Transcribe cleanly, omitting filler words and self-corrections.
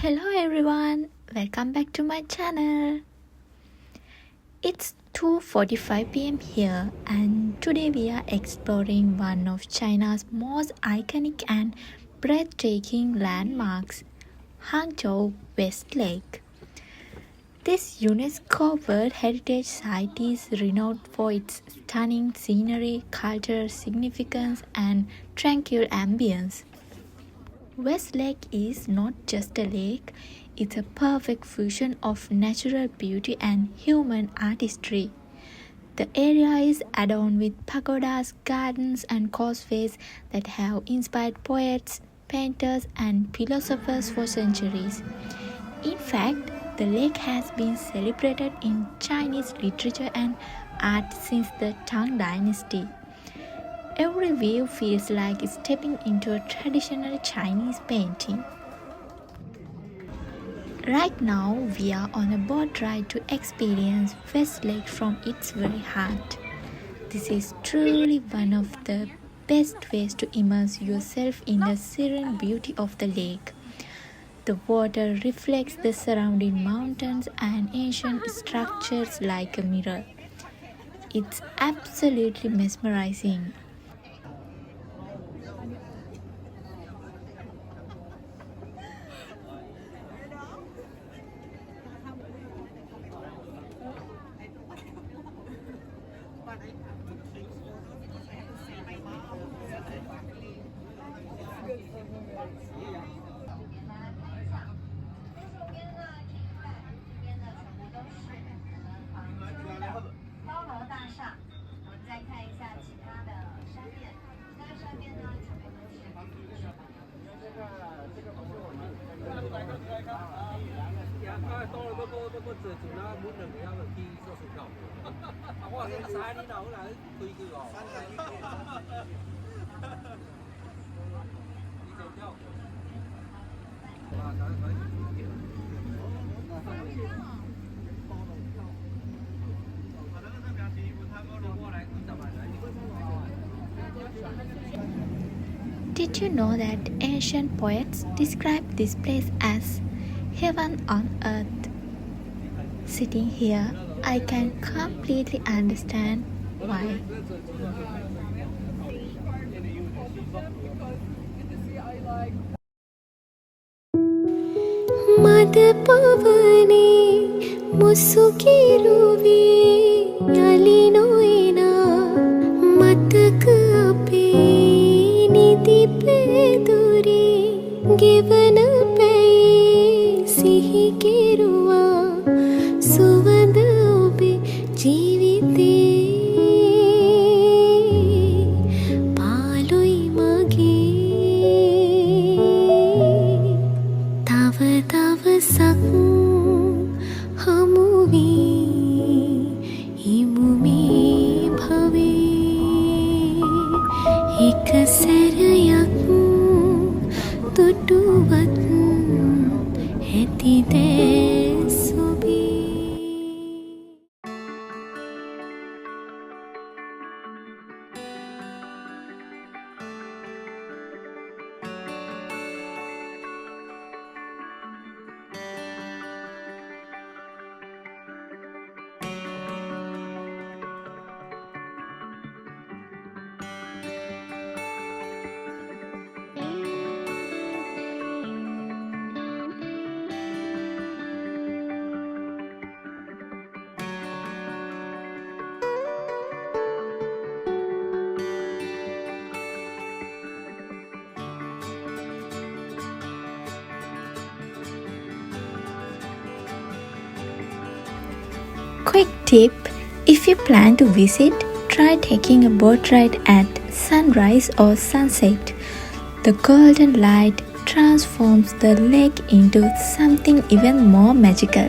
Hello everyone, welcome back to my channel. It's 2:45 p.m. here and today we are exploring one of China's most iconic and breathtaking landmarks, Hangzhou West Lake. This UNESCO World Heritage Site is renowned for its stunning scenery, cultural significance and tranquil ambience. West Lake is not just a lake, it's a perfect fusion of natural beauty and human artistry. The area is adorned with pagodas, gardens, and causeways that have inspired poets, painters, and philosophers for centuries. In fact, the lake has been celebrated in Chinese literature and art since the Tang Dynasty. Every view feels like stepping into a traditional Chinese painting. Right now, we are on a boat ride to experience West Lake from its very heart. This is truly one of the best ways to immerse yourself in the serene beauty of the lake. The water reflects the surrounding mountains and ancient structures like a mirror. It's absolutely mesmerizing. Did you know that ancient poets described this place as heaven on earth? Sitting here, I can completely understand why. मदपवने मुसुकिरुवे अलिनोइना मतक अपे निदिपेदुरे ගෙවන පැයේ සිහි කෙරුවා සුවඳ ඔබේ ජීවිතේ පාලුයි මගේ තව දවසක් හමු වී ඉමු මේ භවේ එක සැරයක් තුටුවත් ඇතිද සොබී Quick tip, if you plan to visit, try taking a boat ride at sunrise or sunset. The golden light transforms the lake into something even more magical.